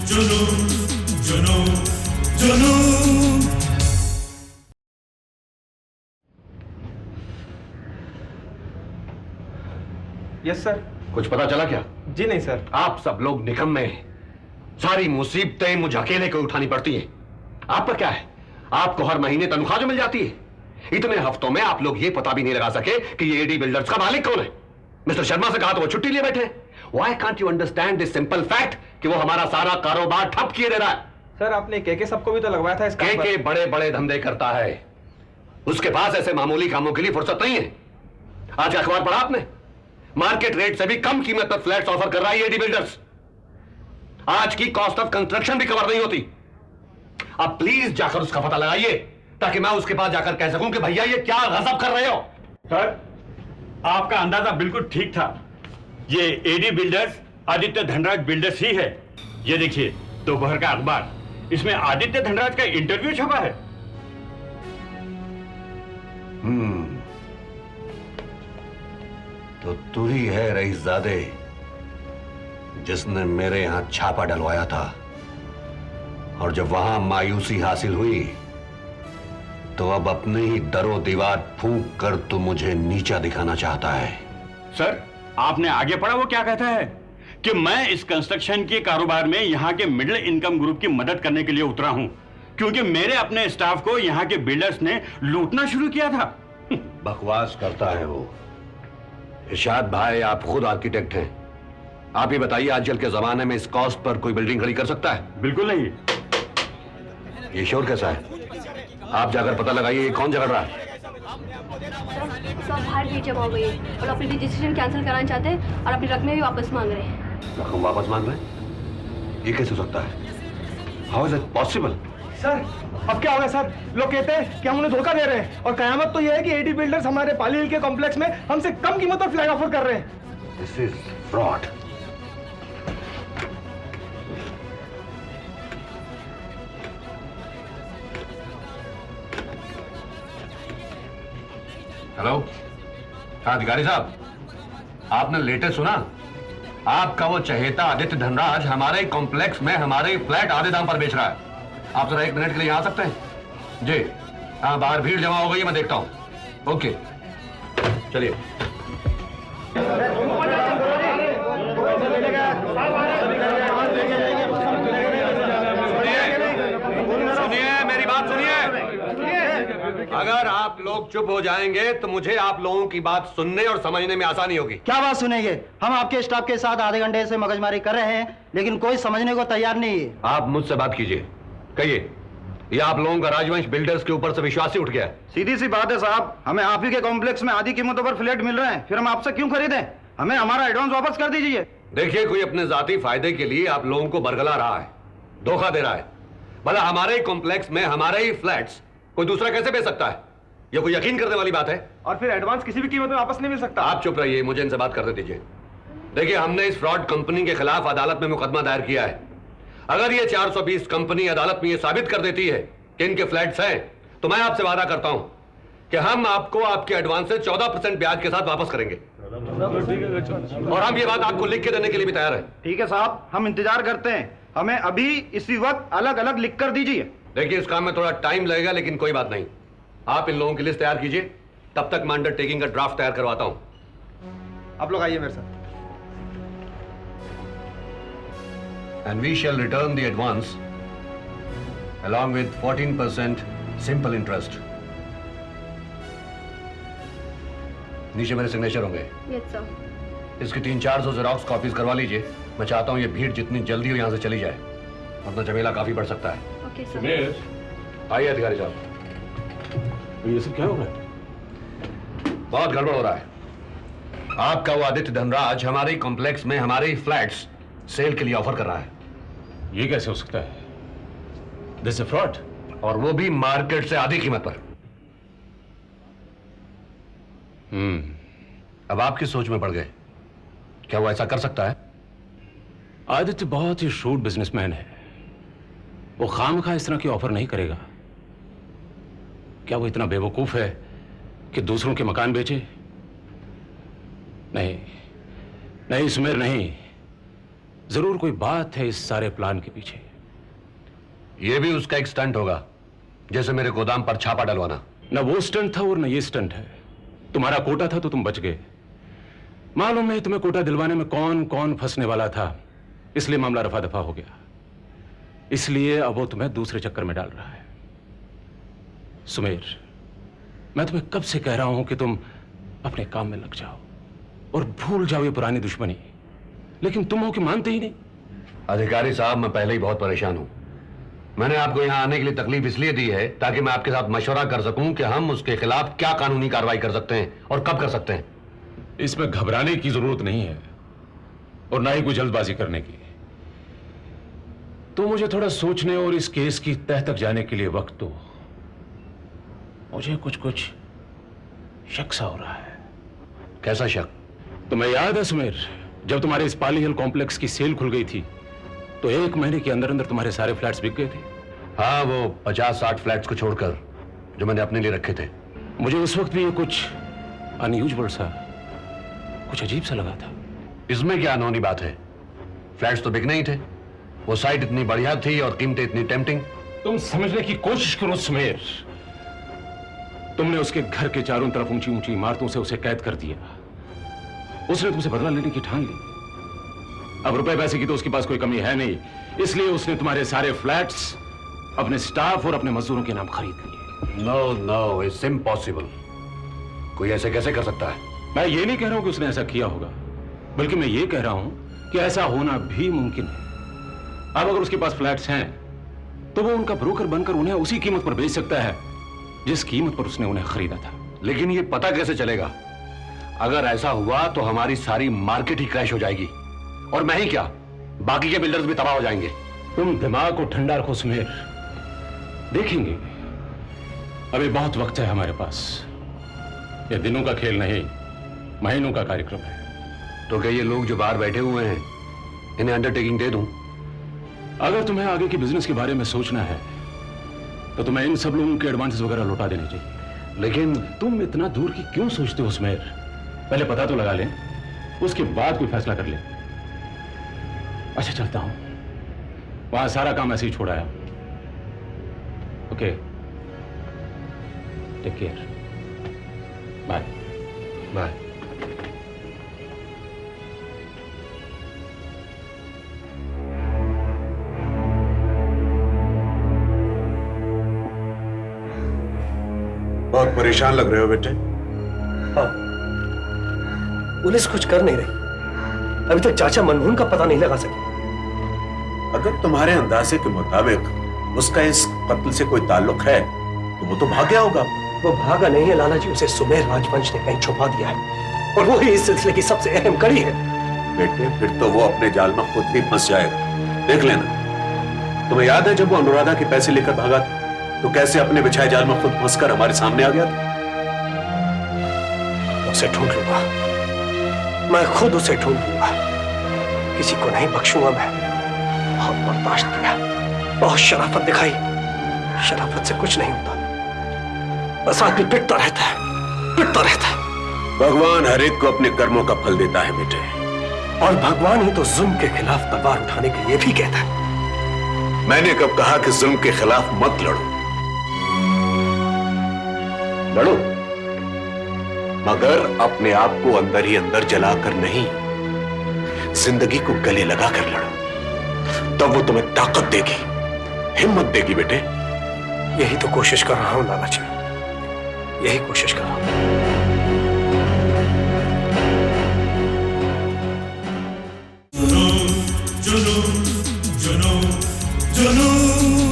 जुनून जुनून जुनून। Yes sir. कुछ पता चला क्या? जी नहीं सर। आप सब लोग निकम्मे हैं। सारी मुसीबतें मुझे अकेले को उठानी पड़ती हैं। आपका क्या है? आपको हर महीने तनख्वाह जो मिल जाती है। इतने हफ्तों में आप लोग ये पता भी नहीं लगा सके कि ये एडी बिल्डर्स का मालिक कौन है। मिस्टर शर्मा से कहा तो वो छुट्टी लिए बैठे। Why can't you understand this simple fact कि वो हमारा सारा कारोबार ठप किए दे रहा है? सर आपने के सबको भी तो लगवाया था इस काम पर। के बड़े बड़े धंधे करता है, उसके पास ऐसे मामूली कामों के लिए फुर्सत नहीं है। आज अखबार पढ़ा आपने? मार्केट रेट से भी कम कीमत पर फ्लैट्स ऑफर कर रहा है एडी बिल्डर्स। आज की कॉस्ट ऑफ कंस्ट्रक्शन भी कवर नहीं होती। अब प्लीज जाकर उसका पता लगाइए ताकि मैं उसके पास जाकर कह सकूं कि भैया ये क्या गजब कर रहे हो। सर आपका अंदाजा बिल्कुल ठीक था। ये AD builders Aditya Dhanraj builders ही है। ये देखिए दोपहर का अखबार, इसमें आदित्य धनराज का इंटरव्यू छपा है। तो तू ही है रईसजादे जिसने मेरे यहां छापा डलवाया था, और जब वहां मायूसी हासिल हुई तो अब अपने ही दरो दीवार फूंक कर तू मुझे नीचा दिखाना चाहता है। सर आपने आगे पढ़ा वो क्या कहता है कि मैं इस कंस्ट्रक्शन के कारोबार में यहाँ के मिडिल इनकम ग्रुप की मदद करने के लिए उतरा हूँ, क्योंकि मेरे अपने स्टाफ को यहाँ के बिल्डर्स ने लूटना शुरू किया था। बकवास करता है वो। इरशाद भाई आप खुद आर्किटेक्ट हैं, आप ही बताइए आजकल के जमाने में इस कॉस्ट पर कोई बिल्डिंग खड़ी कर सकता है? बिल्कुल नहीं। ये शोर कैसा है? आप जाकर पता लगाइए कौन झगड़ रहा है। सब बाहर भी जमा हो गई है और अपनी रजिस्ट्रेशन कैंसिल कराना चाहते हैं और अपनी रकमें भी वापस मांग रहे हैं। रकम वापस मांग रहे हैं? ये कैसे हो सकता है? How is it possible? Sir अब क्या होगा सर? लोग कहते हैं कि हम उन्हें धोखा दे रहे हैं, और कयामत तो यह है कि एडी बिल्डर्स हमारे पाली हिल के कॉम्प्लेक्स में हमसे कम कीमत पर फ्लैट ऑफर कर रहे हैं। This is fraud. हेलो, हाँ अधिकारी साहब, आपने लेटेस्ट सुना? आपका वो चहेता आदित्य धनराज हमारे कॉम्प्लेक्स में हमारे फ्लैट आधे दाम पर बेच रहा है। आप जरा 1 मिनट के लिए आ सकते हैं? जी हाँ, बाहर भीड़ जमा हो गई है, मैं देखता हूँ। ओके चलिए। सुनिए मेरी बात सुनिए। अगर आप लोग चुप हो जाएंगे तो मुझे आप लोगों की बात सुनने और समझने में आसानी होगी। क्या बात सुनेंगे? हम आपके स्टाफ के साथ आधे घंटे से मगजमारी कर रहे हैं, लेकिन कोई समझने को तैयार नहीं है। आप मुझसे बात कीजिए, कहिए। ये आप लोगों का राजवंश बिल्डर्स के ऊपर से विश्वास ही उठ गया है। सीधी सी बात है साहब, हमें आप ही के कॉम्प्लेक्स में आधी कीमतों पर फ्लैट मिल रहे हैं, फिर हम आपसे क्यों खरीदें? हमें हमारा एडवांस वापस कर दीजिए। देखिए, कोई अपने जाती फायदे के लिए आप लोगों को बरगला रहा है, धोखा दे रहा है। भला हमारे ही कॉम्प्लेक्स में हमारे ही फ्लैट्स कोई दूसरा कैसे बेच सकता है? ये कोई यकीन करने वाली बात है? और फिर एडवांस किसी भी कीमत में वापस नहीं मिल सकता। आप चुप रहिए, मुझे इनसे बात करने दीजिए। देखिए, हमने इस फ्रॉड कंपनी के खिलाफ अदालत में मुकदमा दायर किया है। अगर ये 420 कंपनी अदालत में ये साबित कर देती है कि इनके फ्लैट्स हैं, तो मैं आपसे वादा करता हूं कि हम आपको आपके एडवांस से 14% ब्याज के साथ वापस करेंगे, और हम ये बात आपको लिख के देने के लिए भी तैयार हैं। ठीक है साहब, हम इंतजार करते हैं। हमें अभी इसी वक्त अलग अलग लिख कर दीजिए। देखिए, इस काम में थोड़ा टाइम लगेगा, लेकिन कोई बात नहीं। आप इन लोगों की लिस्ट तैयार कीजिए, तब तक मैं अंडरटेकिंग का ड्राफ्ट तैयार करवाता हूं। आप लोग आइए मेरे साथ। And we shall return the advance along with 14% simple interest. नीचे मेरे सिग्नेचर होंगे। Yes sir. इसकी 300-400 जेरॉक्स कॉपीज करवा लीजिए। मैं चाहता हूं ये भीड़ जितनी जल्दी हो यहां से चली जाए, वरना झमेला काफी बढ़ सकता है। Okay sir. आइए अधिकारी साहब। ये सब क्या हो रहा है? बहुत गड़बड़ हो रहा है। आपका वो आदित्य धनराज हमारे ही कॉम्प्लेक्स में हमारे ही फ्लैट्स सेल के लिए ऑफर कर रहा है। ये कैसे हो सकता है? दिस इज फ्रॉड, और वो भी मार्केट से आधी कीमत पर। अब आपकी सोच में पड़ गए, क्या वो ऐसा कर सकता है? आदित्य बहुत ही शूट बिजनेसमैन है, वो खामखा इस तरह की ऑफर नहीं करेगा। क्या वो इतना बेवकूफ है कि दूसरों के मकान बेचे? नहीं नहीं सुमेर नहीं, जरूर कोई बात है इस सारे प्लान के पीछे। यह भी उसका एक स्टंट होगा, जैसे मेरे गोदाम पर छापा डलवाना। न वो स्टंट था और न ये स्टंट है। तुम्हारा कोटा था तो तुम बच गए। मालूम नहीं तुम्हें कोटा दिलवाने में कौन कौन फंसने वाला था, इसलिए मामला रफा दफा हो गया। इसलिए अब वो तुम्हें दूसरे चक्कर में डाल रहा है। सुमेर, मैं तुम्हें कब से कह रहा हूं कि तुम अपने काम में लग जाओ और भूल जाओ ये पुरानी दुश्मनी, लेकिन तुम हो कि मानते ही नहीं। अधिकारी साहब, मैं पहले ही बहुत परेशान हूं। मैंने आपको यहां आने के लिए तकलीफ इसलिए दी है ताकि मैं आपके साथ मशवरा कर सकूं कि हम उसके खिलाफ क्या कानूनी कार्रवाई कर सकते हैं और कब कर सकते हैं। इसमें घबराने की जरूरत नहीं है और ना ही कोई जल्दबाजी करने की। तो मुझे थोड़ा सोचने और इस केस की तह तक जाने के लिए वक्त दो। मुझे कुछ कुछ शक सा हो रहा है। कैसा शक? तुम्हें याद है सुमेर, जब तुम्हारे इस पाली हिल कॉम्प्लेक्स की सेल खुल गई थी तो 1 महीने के अंदर अंदर तुम्हारे सारे फ्लैट्स बिक गए थे। हाँ, वो 50-60 फ्लैट्स को छोड़कर जो मैंने अपने लिए रखे थे। मुझे उस वक्त भी ये कुछ अनयूजुअल सा, कुछ अजीब सा लगा था। इसमें क्या अनहोनी बात है? फ्लैट्स तो बिकने ही थे। वो साइट इतनी बढ़िया थी और कीमतें इतनी टेम्पटिंग। तुम समझने की कोशिश करो सुमेर। तुमने उसके घर के चारों तरफ ऊंची ऊंची इमारतों से उसे कैद कर दिया। उसने तुमसे बदला लेने की ठान ली। अब रुपए पैसे की तो उसके पास कोई कमी है नहीं, इसलिए उसने तुम्हारे सारे फ्लैट्स अपने स्टाफ और अपने मजदूरों के नाम खरीद लिए। No no, it's impossible. कोई ऐसे कैसे कर सकता है? मैं ये नहीं कह रहा हूं कि उसने ऐसा किया होगा, बल्कि मैं ये कह रहा हूं कि ऐसा होना भी मुमकिन है। अब अगर उसके पास फ्लैट्स हैं तो वो उनका ब्रोकर बनकर उन्हें उसी कीमत पर बेच सकता है जिस कीमत पर उसने उन्हें खरीदा था। लेकिन ये पता कैसे चलेगा? अगर ऐसा हुआ तो हमारी सारी मार्केट ही क्रैश हो जाएगी, और मैं ही क्या, बाकी के बिल्डर्स भी तबाह हो जाएंगे। तुम दिमाग को ठंडा रखो सुमेर, देखेंगे। अभी बहुत वक्त है हमारे पास। ये दिनों का खेल नहीं, महीनों का कार्यक्रम है। तो क्या ये लोग जो बाहर बैठे हुए हैं, इन्हें अंडरटेकिंग दे दूं? अगर तुम्हें आगे के बिजनेस के बारे में सोचना है तो तुम्हें इन सब लोगों के एडवांसेस वगैरह लौटा देने चाहिए। लेकिन तुम इतना दूर की क्यों सोचते हो सुमेर? पहले पता तो लगा लें, उसके बाद कोई फैसला कर लें। अच्छा, चलता हूं। वहां सारा काम ऐसे ही छोड़ा है। Okay, take care, bye bye. बहुत परेशान लग रहे हो बेटे। हाँ, पुलिस कुछ कर नहीं रही। अभी तक चाचा मनमोहन का पता नहीं लगा सके। अगर तुम्हारे अंदाजे के मुताबिक उसका इस कत्ल से कोई ताल्लुक है तो वो तो भाग गया होगा। वो भागा नहीं है लाला जी, उसे सुमेर राजवंश ने कहीं छुपा दिया है और वो ही इस सिलसिले की सबसे अहम कड़ी है। बेटे, फिर तो वो अपने जाल में खुद ही फंस जाएगा। देख लेना, तुम्हें याद है जब वो अनुराधा के पैसे लेकर भागा था तो कैसे अपने बिछाए जाल में खुद फंसकर हमारे सामने आ गया था। उसे ढूंढ लूंगा, मैं खुद उसे ढूंढ लूंगा। किसी को नहीं बख्शूंगा मैं। बहुत बर्दाश्त किया, बहुत शराफत दिखाई। शराफत से कुछ नहीं होता, बस आदमी पिटता रहता है, पिटता रहता है। भगवान हर एक को अपने कर्मों का फल देता है बेटे, और भगवान ही तो जुल्म के खिलाफ तलवार उठाने के लिए भी कहता है। मैंने कब कहा कि जुल्म के खिलाफ मत लड़ो? लड़ो, मगर अपने आप को अंदर ही अंदर जलाकर नहीं, जिंदगी को गले लगाकर लड़ो। तब वो तुम्हें ताकत देगी, हिम्मत देगी बेटे। यही तो कोशिश कर रहा हूं लाला जी, यही कोशिश कर रहा हूं। जुनून जुनून जुनून जुनून